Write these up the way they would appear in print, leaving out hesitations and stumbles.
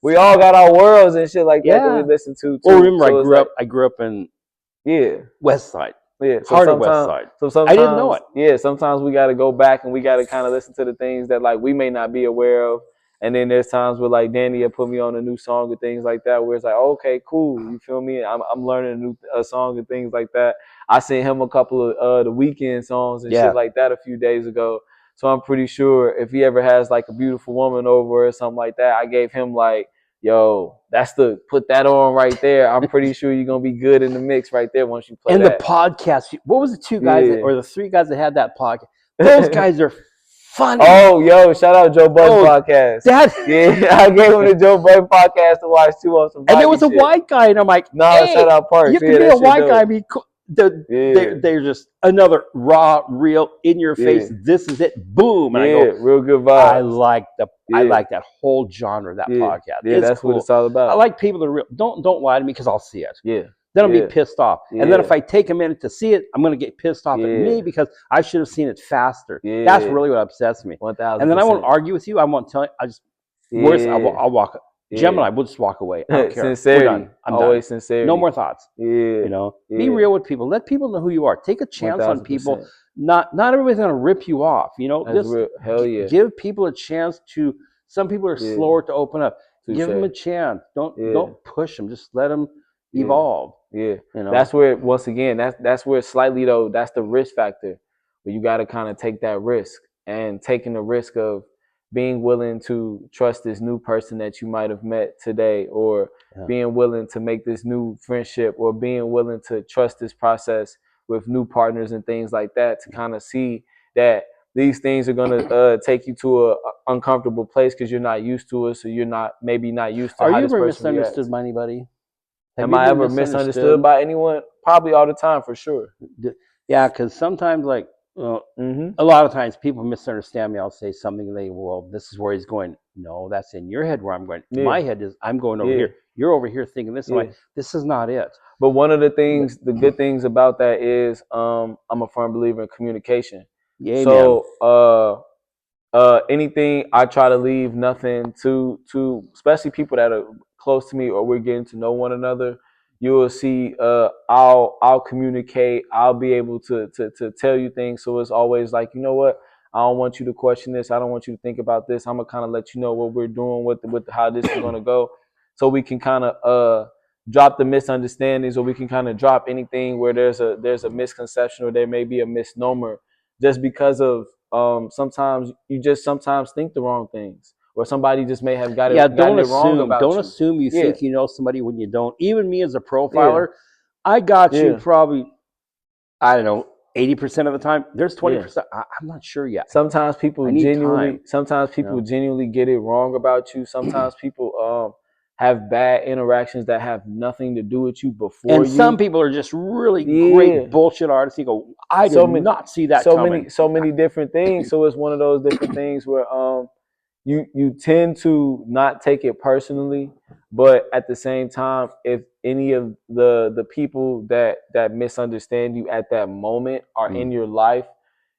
We all got our worlds and shit like that we listen to too. Well, remember, So I grew up in yeah, West Side. yeah. So Heart of West sometimes, Side. so sometimes I didn't know it. Yeah, sometimes we got to go back and we got to kind of listen to the things that like we may not be aware of. And then there's times where like Danny will put me on a new song and things like that, where it's like, okay, cool, you feel me? I'm learning a new song and things like that. I sent him a couple of the Weekend songs and shit like that a few days ago. So I'm pretty sure if he ever has like a beautiful woman over or something like that, I gave him like, yo, put that on right there. I'm pretty sure you're gonna be good in the mix right there once you play and that. The podcast, what was the two guys or the three guys that had that podcast? Those guys are funny. Oh, yo, shout out Joe Budden podcast. Yeah, I gave him the Joe Budden podcast to watch too on some. And there was a white guy, and I'm like, hey, shout out Parks. You can be a white guy, be cool. They're just another raw, real, in your face. This is it, boom! And I go, real good vibe. I like that whole genre of that podcast. Yeah, that's cool. What it's all about. I like people that are real. Don't lie to me because I'll see it. Yeah. Then I'll be pissed off. And then if I take a minute to see it, I'm going to get pissed off at me because I should have seen it faster. That's really what upsets me. 1000%. And then I won't argue with you. I won't tell you. I'll walk. Gemini, we'll just walk away. I don't care. Sincerity. We're done. I'm always done. sincerity. No more thoughts. Yeah. Be real with people. Let people know who you are. Take a chance 1000%. On people. Not everybody's going to rip you off. That's real. Hell yeah. Give people a chance to. Some people are slower to open up. Give them a chance. Don't push them. Just let them evolve. Yeah. That's where, once again, that's where slightly though, that's the risk factor. Where you got to kind of take that risk, and taking the risk of being willing to trust this new person that you might have met today, or being willing to make this new friendship, or being willing to trust this process with new partners and things like that, to kind of see that these things are going to take you to a uncomfortable place because you're not used to it. So you're maybe not used to how this person reacts. Are you ever misunderstood by anybody? Am I ever misunderstood by anyone? Probably all the time, for sure. Yeah, because sometimes, like, a lot of times people misunderstand me. I'll say something, and well, this is where he's going. No, that's in your head where I'm going. My head is, I'm going over here. You're over here thinking this. I'm like, this is not it. But one of the things, the good things about that is, I'm a firm believer in communication. Yeah. So, anything, I try to leave nothing to especially people that are close to me or we're getting to know one another. You will see, I'll communicate. I'll be able to tell you things. So it's always like, you know what? I don't want you to question this. I don't want you to think about this. I'm gonna kind of let you know what we're doing with how this is gonna go, so we can kind of drop the misunderstandings, or we can kind of drop anything where there's a misconception or there may be a misnomer, just because of sometimes you just think the wrong things. Or somebody just may have got it wrong about you. Don't assume you think you know somebody when you don't. Even me as a profiler, I got you probably, I don't know, 80% of the time. There's 20%. I'm not sure yet. Sometimes people genuinely get it wrong about you. Sometimes people have bad interactions that have nothing to do with you before. And some people are just really great bullshit artists. You go, I did not see that coming. So many different things. So it's one of those different things where you tend to not take it personally, but at the same time, if any of the people that misunderstand you at that moment are in your life,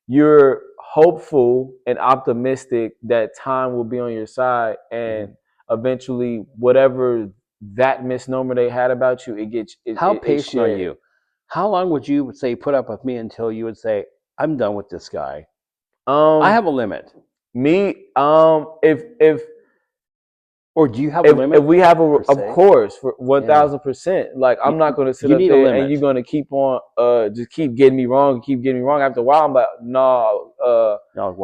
you're hopeful and optimistic that time will be on your side, and eventually whatever that misnomer they had about you, How patient are you? How long would you say put up with me until you would say, I'm done with this guy? I have a limit. Me, if or do you have a limit? If we have of course, for 1000%. Like, I'm not going to sit up there and you're going to keep on just keep getting me wrong. After a while, I'm like, no,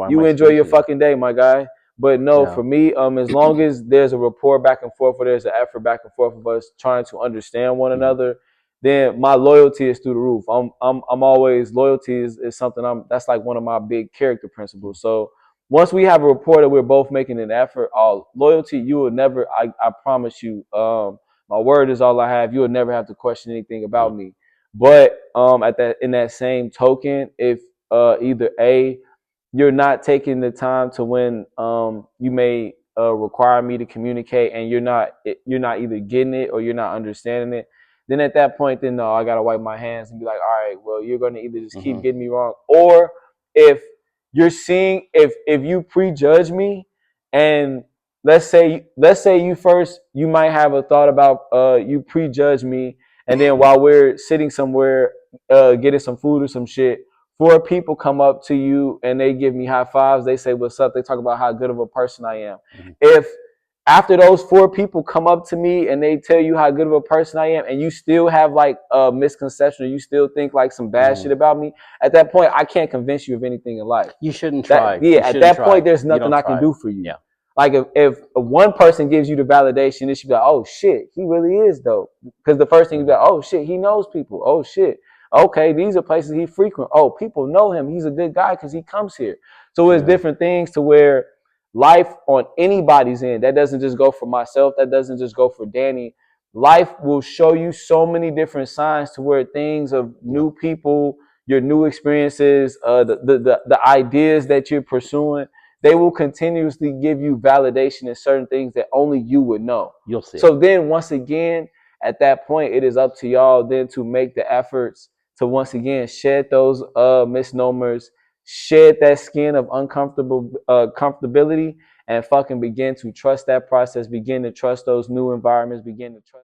you enjoy your fucking day, my guy. But no, for me, as long as there's a rapport back and forth, or there's an effort back and forth of us trying to understand one another, then my loyalty is through the roof. I'm always, loyalty is something that's like one of my big character principles. So once we have a rapport that we're both making an effort, loyalty, you will never, I promise you, my word is all I have. You will never have to question anything about me. But in that same token, if either A, you're not taking the time to when you may require me to communicate, and you're not either getting it or you're not understanding it, then at that point, then no, I gotta wipe my hands and be like, all right, well, you're gonna either just keep getting me wrong, or if you're seeing, if you prejudge me and let's say you might have a thought about you prejudge me, and then while we're sitting somewhere getting some food or some shit, four people come up to you and they give me high fives. They say what's up. They talk about how good of a person I am. Mm-hmm. If after those four people come up to me and they tell you how good of a person I am, and you still have like a misconception, or you still think like some bad shit about me, at that point I can't convince you of anything in life. You shouldn't try. At that point there's nothing I can do for you. Yeah. Like if one person gives you the validation, it should be like, oh shit, he really is dope. Because the first thing you be like, oh shit, he knows people. Oh shit. Okay, these are places he frequent. Oh, people know him. He's a good guy because he comes here. So it's different things to where life on anybody's end, that doesn't just go for myself, that doesn't just go for Danny. Life will show you so many different signs to where things of new people, your new experiences, the ideas that you're pursuing, they will continuously give you validation in certain things that only you would know. You'll see. So then once again, at that point, it is up to y'all then to make the efforts to once again shed those misnomers, shed that skin of comfortability, and fucking begin to trust that process, begin to trust those new environments, begin to trust